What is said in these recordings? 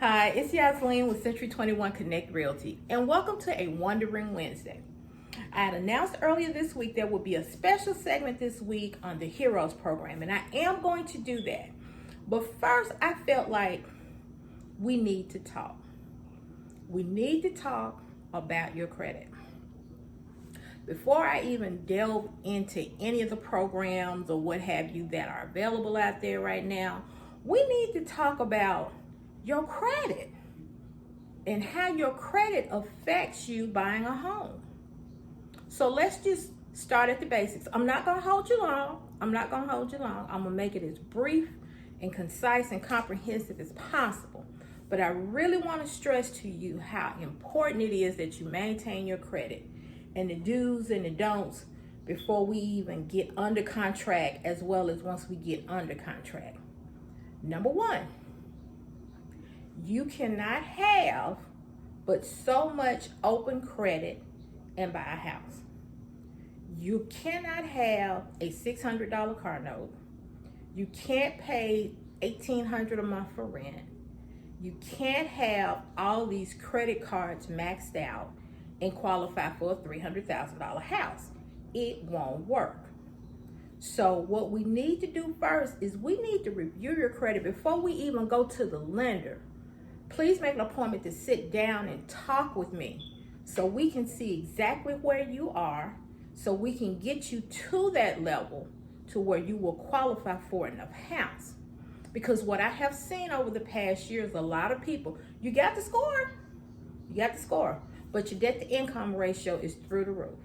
Hi, it's Yasleen with Century 21 Connect Realty, and welcome to a Wondering Wednesday. I had announced earlier this week there will be a special segment this week on the Heroes program, and I am going to do that. But first, I felt like we need to talk. We need to talk about your credit. Before I even delve into any of the programs or what have you that are available out there right now, we need to talk about your credit and how your credit affects you buying a home. So let's just start at the basics. I'm not going to hold you long. I'm going to make it as brief and concise and comprehensive as possible. But I really want to stress to you how important it is that you maintain your credit and the do's and the don'ts before we even get under contract, as well as once we get under contract. Number one, you cannot have but so much open credit and buy a house. You cannot have a $600 car note. You can't pay $1,800 a month for rent. You can't have all these credit cards maxed out and qualify for a $300,000 house. It won't work. So what we need to do first is we need to review your credit before we even go to the lender. Please make an appointment to sit down and talk with me so we can see exactly where you are, so we can get you to that level to where you will qualify for enough house. Because what I have seen over the past years, a lot of people, you got the score, but your debt to income ratio is through the roof.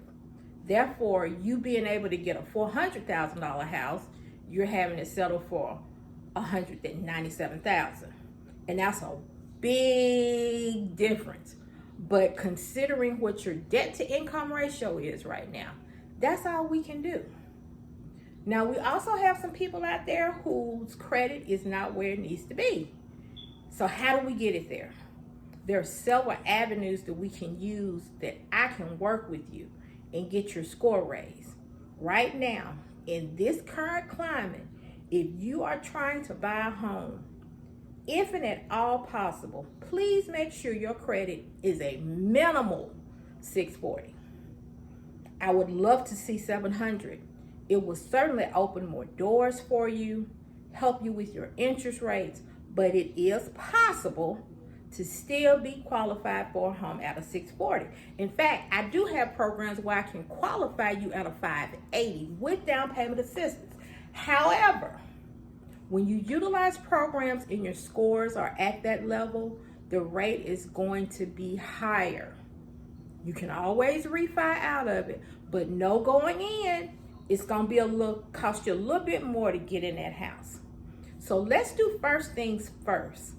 Therefore, you being able to get a $400,000 house, you're having to settle for $197,000, and that's a big difference. But considering what your debt to income ratio is right now, that's all we can do. Now, we also have some people out there whose credit is not where it needs to be. So how do we get it there? There are several avenues that we can use that I can work with you and get your score raised. Right now, in this current climate, if you are trying to buy a home, if and at all possible, please make sure your credit is a minimal 640. I would love to see 700. It will certainly open more doors for you, help you with your interest rates, but it is possible to still be qualified for a home at a 640. In fact, I do have programs where I can qualify you at a 580 with down payment assistance. However, when you utilize programs and your scores are at that level, the rate is going to be higher. You can always refi out of it, but no going in, it's going to cost you a little bit more to get in that house. So let's do first things first.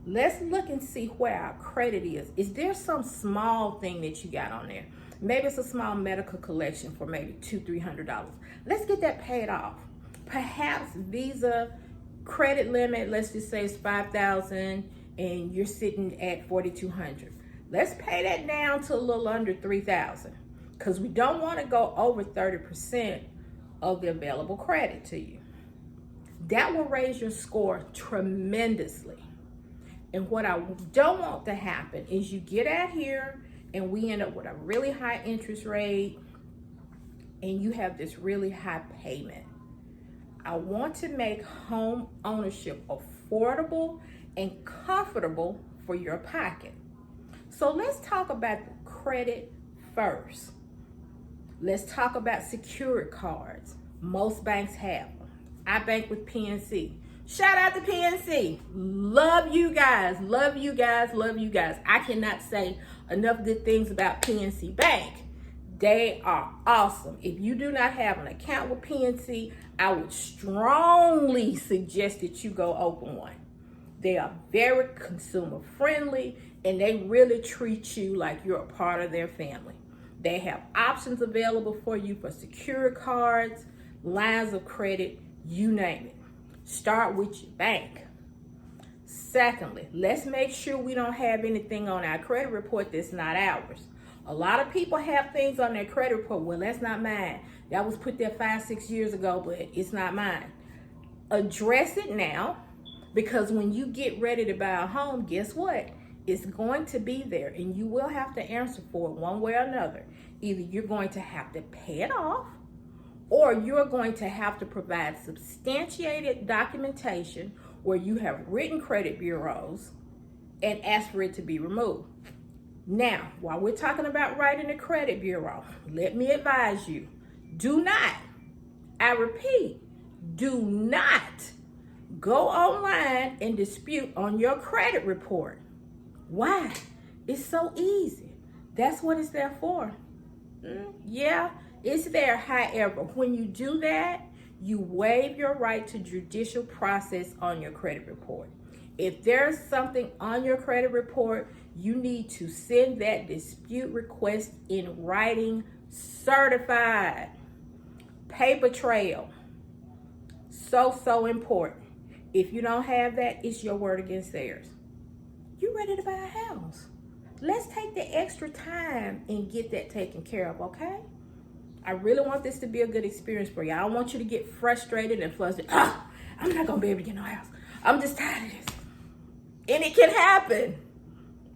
Let's look and see where our credit is. Is there some small thing that you got on there? Maybe it's a small medical collection for maybe $200-300. Let's get that paid off. Perhaps Visa credit limit, let's just say it's $5,000 and you're sitting at $4,200. Let's pay that down to a little under $3,000, because we don't want to go over 30% of the available credit to you. That will raise your score tremendously. And what I don't want to happen is you get out here and we end up with a really high interest rate and you have this really high payment. I want to make home ownership affordable and comfortable for your pocket. So let's talk about the credit first. Let's talk about secured cards. Most banks have them. I bank with PNC. Shout out to PNC. Love you guys. I cannot say enough good things about PNC Bank. They are awesome. If you do not have an account with PNC, I would strongly suggest that you go open one. They are very consumer friendly and they really treat you like you're a part of their family. They have options available for you for secured cards, lines of credit, you name it. Start with your bank. Secondly, let's make sure we don't have anything on our credit report that's not ours. A lot of people have things on their credit report. Well, that's not mine. That was put there 5-6 years ago, but it's not mine. Address it now. Because when you get ready to buy a home, guess what? It's going to be there, and you will have to answer for it one way or another. Either you're going to have to pay it off, or you're going to have to provide substantiated documentation where you have written credit bureaus and ask for it to be removed. Now, while we're talking about writing a credit bureau, let me advise you, do not, I repeat, do not go online and dispute on your credit report. Why? It's so easy. That's what it's there for. Yeah, it's there. However, when you do that, you waive your right to judicial process on your credit report. If there's something on your credit report, you need to send that dispute request in writing, certified, paper trail. So important. If you don't have that, it's your word against theirs. You ready to buy a house? Let's take the extra time and get that taken care of, okay? I really want this to be a good experience for you. I don't want you to get frustrated and flustered. I'm not going to be able to get no house. I'm just tired of this. And it can happen.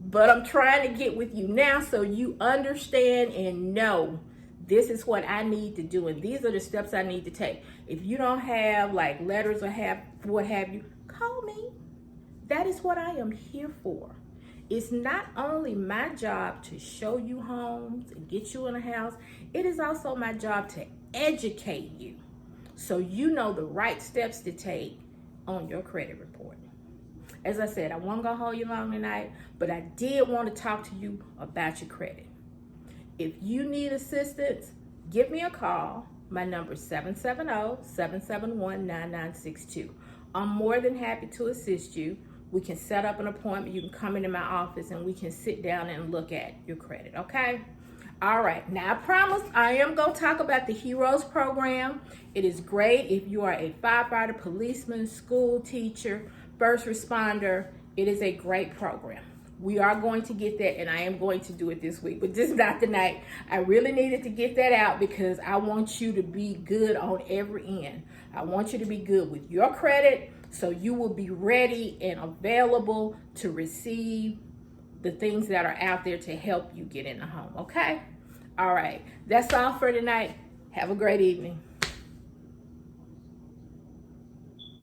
But I'm trying to get with you now so you understand and know this is what I need to do. And these are the steps I need to take. If you don't have like letters or have what have you, call me. That is what I am here for. It's not only my job to show you homes and get you in a house, it is also my job to educate you so you know the right steps to take on your credit report. As I said, I wasn't going to hold you long tonight, but I did want to talk to you about your credit. If you need assistance, give me a call. My number is 770-771-9962. I'm more than happy to assist you. We can set up an appointment. You can come into my office and we can sit down and look at your credit, okay? All right, now I promise I am going to talk about the HEROES program. It is great if you are a firefighter, policeman, school teacher, first responder. It is a great program. We are going to get that, and I am going to do it this week, but just not tonight. I really needed to get that out because I want you to be good on every end. I want you to be good with your credit so you will be ready and available to receive the things that are out there to help you get in the home, okay? All right, that's all for tonight. Have a great evening.